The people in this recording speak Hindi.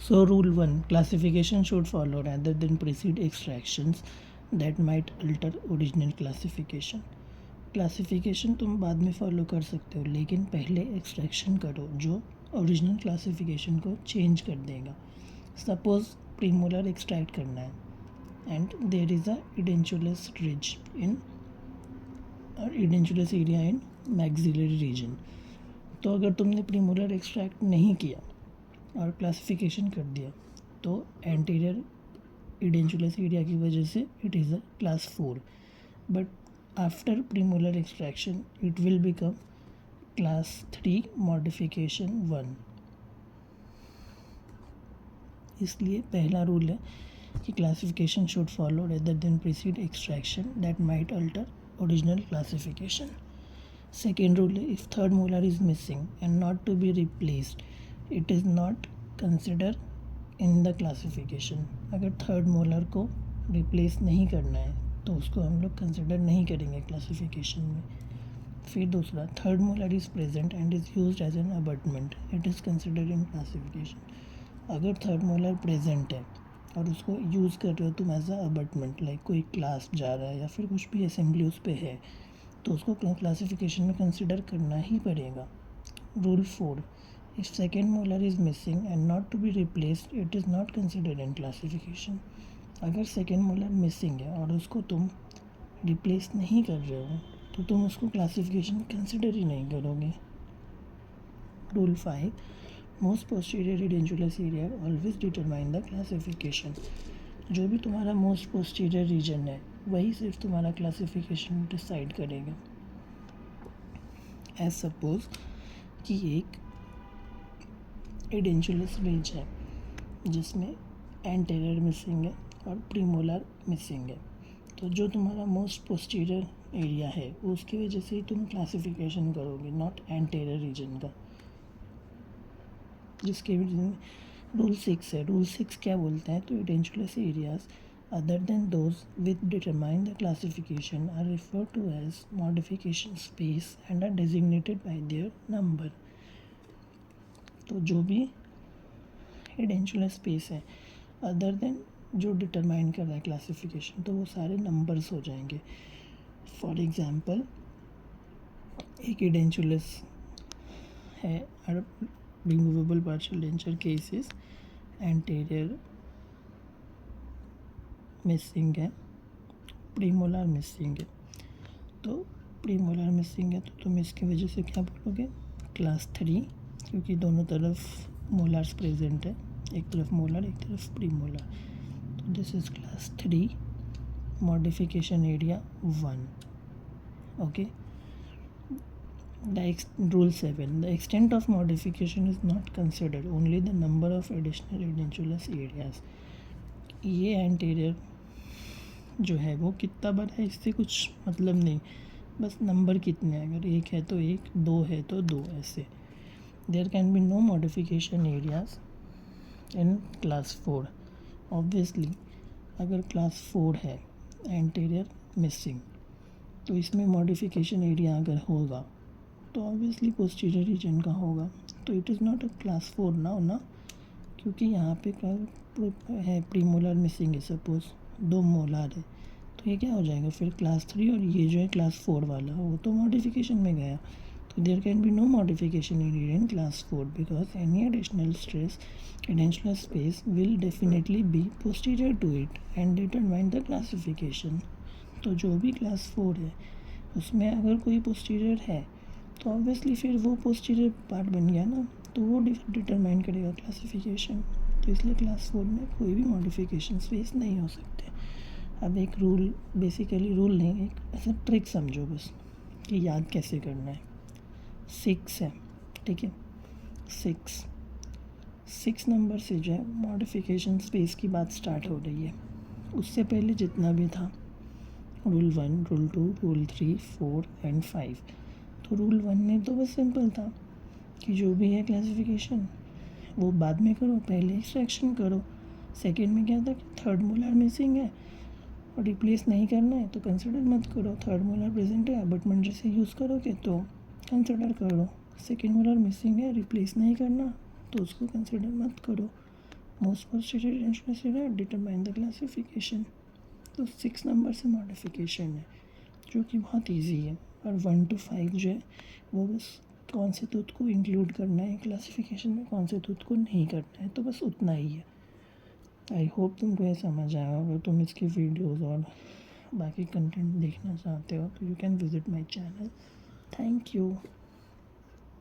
So rule 1, classification should follow rather than precede extractions that might alter original classification. Classification तुम बाद में फॉलो कर सकते हो, लेकिन पहले एक्सट्रैक्शन करो जो ओरिजिनल क्लासिफिकेशन को चेंज कर देगा. सपोज प्रीमोलर एक्सट्रैक्ट करना है and there is a edentulous ridge in edentulous area in maxillary region. तो अगर तुमने प्रीमोलर एक्सट्रैक्ट नहीं किया और क्लासिफिकेशन कर दिया तो एंटीरियर इडेंचुलस एरिया की वजह से it is a class 4. But after premolar extraction it will become class 3 modification 1. इसलिए पहला रूल है कि classification should follow rather than precede extraction that might alter original classification. Second rule है, if third molar is missing and not to be replaced it is not consider in the classification. अगर थर्ड मोलर को रिप्लेस नहीं करना है तो उसको हम लोग कंसिडर नहीं करेंगे क्लासिफिकेशन में. फिर दूसरा, third molar is present and is used as an abutment it is considered in classification. अगर थर्ड मोलर प्रेजेंट है और उसको यूज़ कर रहे हो तुम एज अ अबटमेंट, लाइक कोई क्लास जा रहा है या फिर कुछ भी असेंबली उस पर है, तो उसको क्लासिफिकेशन में कंसिडर करना ही पड़ेगा. Rule 4, if second molar is missing and not to be replaced it is not considered in classification. अगर सेकेंड मोलर मिसिंग है और उसको तुम रिप्लेस नहीं कर रहे हो तो तुम उसको क्लासिफिकेशन कंसिडर ही नहीं करोगे. Rule 5, most posterior edentulous area always determine the classification. जो भी तुम्हारा मोस्ट पोस्टीरियर रीजन है वही सिर्फ तुम्हारा क्लासिफिकेशन डिसाइड करेगा. एज सपोज कि एक इडेंचुलस रीज है जिसमें एंटीरियर मिसिंग है और प्रीमोलर मिसिंग है, तो जो तुम्हारा मोस्ट पोस्टीरियर एरिया है उसकी वजह से ही तुम क्लासिफिकेशन करोगे, नॉट एंटीरियर रीजन का. जिसके भी रूल 6 है. रूल 6 क्या बोलते हैं, तो edentulous areas other than those with determine the classification are refer to as modification space and are designated by their number. तो जो भी इडेंचुलस स्पेस है अदर देन जो डिटरमाइन कर रहा है क्लासिफिकेशन, तो वो सारे नंबर्स हो जाएंगे. फॉर एग्जांपल, एक इडेंचुलस है removable partial denture cases, anterior missing है, प्रीमोलर मिसिंग है. तो प्रीमोलर मिसिंग है तो तुम इसकी वजह से क्या बोलोगे, क्लास 3, क्योंकि दोनों तरफ मोलर्स प्रेजेंट है, एक तरफ मोलर एक तरफ प्रीमोलर. तो this is class 3 modification area 1. Okay. Rule 7, the extent of modification is not considered, only the number of additional edentulous areas. ये एंटीरियर जो है वो कितना बड़ा है इससे कुछ मतलब नहीं, बस नंबर कितने हैं, अगर एक है तो एक, दो है तो दो, ऐसे. There can be no modification areas in class 4. Obviously अगर क्लास 4 है एंटीरियर मिसिंग तो इसमें मॉडिफिकेशन एरिया अगर होगा तो ऑब्वियसली पोस्टीरियर रीजन का होगा. तो it is not a class 4 ना, क्योंकि यहाँ पे है प्रीमोलर मिसिंग है, सपोज 2 मोलर है, तो ये क्या हो जाएगा फिर क्लास 3, और ये जो है क्लास 4 वाला वो तो मॉडिफिकेशन में गया. तो there can be no modification area in class 4 because any additional stress edentulous space will definitely be posterior to it and determine the classification. तो जो भी क्लास 4 है उसमें अगर कोई पोस्टीरियर है तो ऑब्वियसली फिर वो पोस्टीरियर पार्ट बन गया ना, तो वो डिटरमाइन करेगा क्लासिफिकेशन. तो इसलिए क्लास 4 में कोई भी मॉडिफिकेशन स्पेस नहीं हो सकते. अब एक रूल, बेसिकली रूल नहीं, एक ऐसा ट्रिक समझो बस कि याद कैसे करना है. 6 है, ठीक है. 6 नंबर से जो है मॉडिफिकेशन स्पेस की बात स्टार्ट हो रही है. उससे पहले जितना भी था, रूल 1, रूल 2, रूल 3, 4 एंड 5. तो रूल 1 में तो बस सिंपल था कि जो भी है क्लासिफिकेशन वो बाद में करो, पहले एक्सट्रैक्शन करो. सेकंड में क्या था कि थर्ड मोलर मिसिंग है और रिप्लेस नहीं करना है तो कंसिडर मत करो. थर्ड मोलर प्रेजेंट है अबटमेंट जैसे यूज़ करोगे तो कंसिडर करो. सेकंड मोलर मिसिंग है, रिप्लेस नहीं करना तो उसको कंसिडर मत करो. Most posterior edentulous area, determine the classification. तो 6 नंबर से मॉडिफिकेशन है जो कि बहुत इजी है, और 1 to 5 जो है वो बस कौन से टूथ को इंक्लूड करना है क्लासिफिकेशन में, कौन से टूथ को नहीं करना है, तो बस उतना ही है। आई होप तुमको ये समझ आया। अगर तुम इसकी वीडियोज़ और बाकी कंटेंट देखना चाहते हो तो you can visit my channel. Thank you.